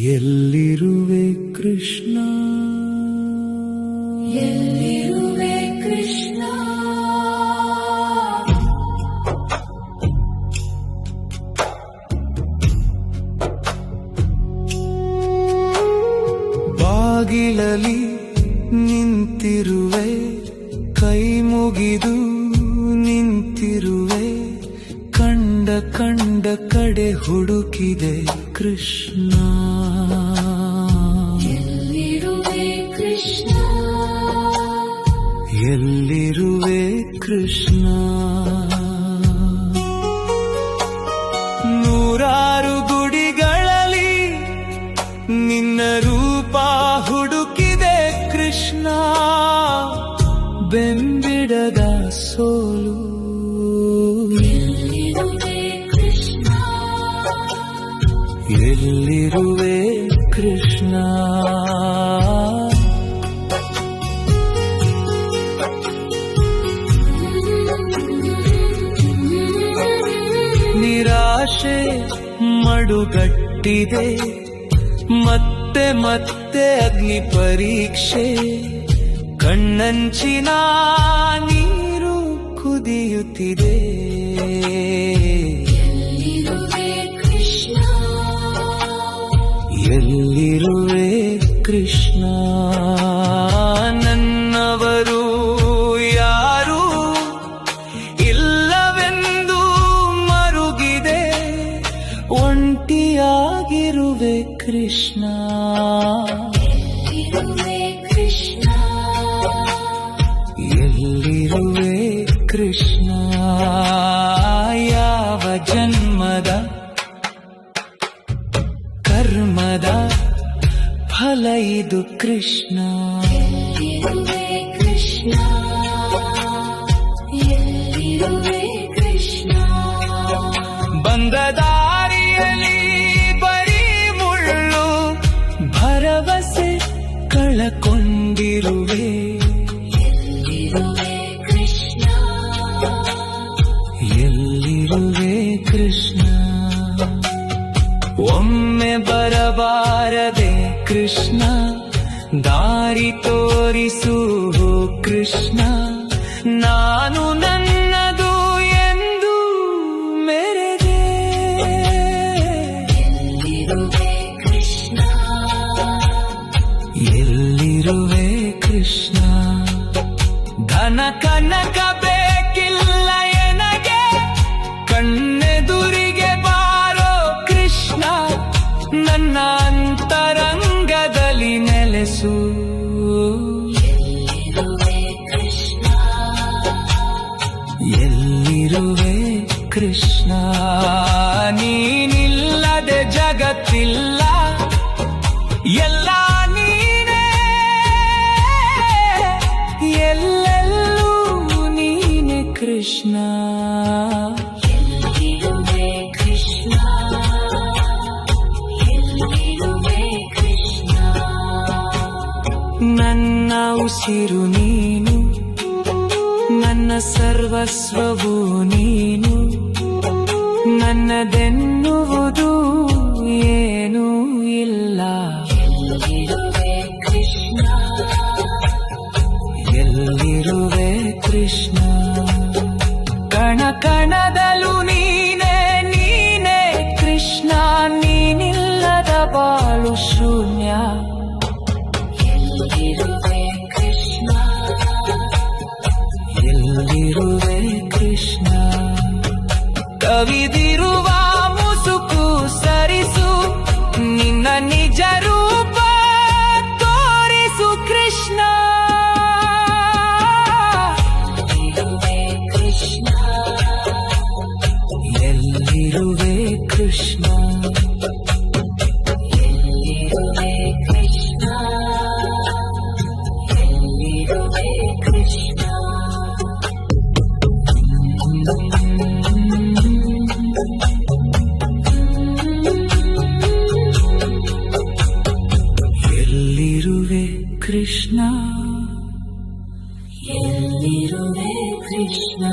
ಎಲ್ಲಿರುವೆ ಕೃಷ್ಣ, ಎಲ್ಲಿರುವೆ ಕೃಷ್ಣ, ಬಾಗಿಲಲ್ಲಿ ನಿಂತಿರುವೆ, ಕೈ ಮುಗಿದು ನಿಂತಿರುವೆ, ಕಂಡ ಕಡೆ ಹುಡುಕಿದೆ ಕೃಷ್ಣ. ಎಲ್ಲಿರುವೆ ಕೃಷ್ಣ, ಎಲ್ಲಿರುವೆ ಕೃಷ್ಣ. ನೂರಾರು ಗುಡಿಗಳಲ್ಲಿ ನಿನ್ನ ರೂಪ ಹುಡುಕಿದೆ ಕೃಷ್ಣ. ಬೆಂಬಿಡದ ಸೋಲು, ಎಲ್ಲಿರುವೆ ಕೃಷ್ಣ, ಎಲ್ಲಿರುವೆ ಕೃಷ್ಣ. ನಿರಾಶೆ ಮಡುಗಟ್ಟಿದೆ, ಮತ್ತೆ ಮತ್ತೆ ಅಗ್ನಿ ಪರೀಕ್ಷೆ, ಕಣ್ಣಂಚಿನ ನೀರು ಕುದಿಯುತ್ತಿದೆ. ಎಲ್ಲಿರುವೆ ಕೃಷ್ಣ, ಎಲ್ಲಿರುವೆ ಕೃಷ್ಣ. ನನ್ನವರು ಯಾರು ಇಲ್ಲವೆಂದು ಮರುಗಿದೆ, ಒಂಟಿಯಾಗಿರುವೆ ಕೃಷ್ಣ. ಎಲ್ಲಿರುವೆ ಕೃಷ್ಣ, ಎಲ್ಲಿರುವೆ ಕೃಷ್ಣ. ಯಾವ ಜನ್ಮದ ಕರ್ಮದ ಫಲ ಇದು ಕೃಷ್ಣ. ಎಲ್ಲಿರುವೆ ಕೃಷ್ಣ, ಎಲ್ಲಿರುವೆ ಕೃಷ್ಣ. ಬಂದ ದಾರಿಯಲ್ಲಿ ಬರೀ ಮುಳ್ಳು, ಭರವಸೆ ಕಳಕೊಂಡಿರುವೆ. ಎಲ್ಲಿರುವೆ ಕೃಷ್ಣ, ಎಲ್ಲಿರುವೆ ಕೃಷ್ಣ. ಒಮ್ಮೆ ಬರಬಾರದೆ ಕೃಷ್ಣ, ದಾರಿ ತೋರಿಸು ಕೃಷ್ಣ. ನಾನು ನನ್ನದು ಎಂದು ಮೆರೆದೆ. ಎಲ್ಲಿರುವೆ ಕೃಷ್ಣ, ಎಲ್ಲಿರುವೆ ಕೃಷ್ಣ. ಧನ ಕನಕ ಬೇಕಿಲ್ಲ ಎನಗೆ, ಕಣ್ಣೆದುರಿಗೆ ಬಾರೋ ಕೃಷ್ಣ. ನನ್ನ ಅಂತರಂಗದಲ್ಲಿ ನೆಲೆಸು. ಎಲ್ಲಿರುವೆ ಕೃಷ್ಣ, ಎಲ್ಲಿರುವೆ ಕೃಷ್ಣ. ನೀನಿಲ್ಲದೆ ಜಗತ್ತಿಲ್ಲ, ಎಲ್ಲ ನೀನೇ, ಎಲ್ಲೆಲ್ಲೂ ನೀನೆ ಕೃಷ್ಣ. ಎಲ್ಲಿರುವೆ ಕೃಷ್ಣ, ಎಲ್ಲಿರುವೆ ಕೃಷ್ಣ. ನನ್ನ ಉಸಿರು ನೀನು, ನನ್ನ ಸರ್ವಸ್ವವು ನೀನು, ನನ್ನದೆನ್ನುವುದು ಏನೂ ಇಲ್ಲ. ಎಲ್ಲಿರುವೆ ಕೃಷ್ಣ, ಎಲ್ಲಿರುವೆ ಕೃಷ್ಣ. ಕಣ ಕಣದಲ್ಲೂ ನೀನೇ ನೀನೇ ಕೃಷ್ಣ. ನೀನಿಲ್ಲದ ಬಾಳು ಶೂನ್ಯ. ಎಲ್ಲಿರುವೆ ಕೃಷ್ಣ, ಎಲ್ಲಿರುವೆ ಕೃಷ್ಣ. ಕವಿದಿರುವ ಮುಸುಕು ಸರಿಸು, ನಿನ್ನ ನಿಜ ರೂಪ ತೋರಿಸು ಕೃಷ್ಣ. ಎಲ್ಲಿರುವೆ ಕೃಷ್ಣ, ಎಲ್ಲಿರುವೆ ಕೃಷ್ಣ. ಎಲ್ಲಿರುವೆ ಕೃಷ್ಣ, ಎಲ್ಲಿರುವೆ ಕೃಷ್ಣ. ಎಲ್ಲಿರುವೆ ಕೃಷ್ಣ. ಇರುವೆ ಕೃಷ್ಣ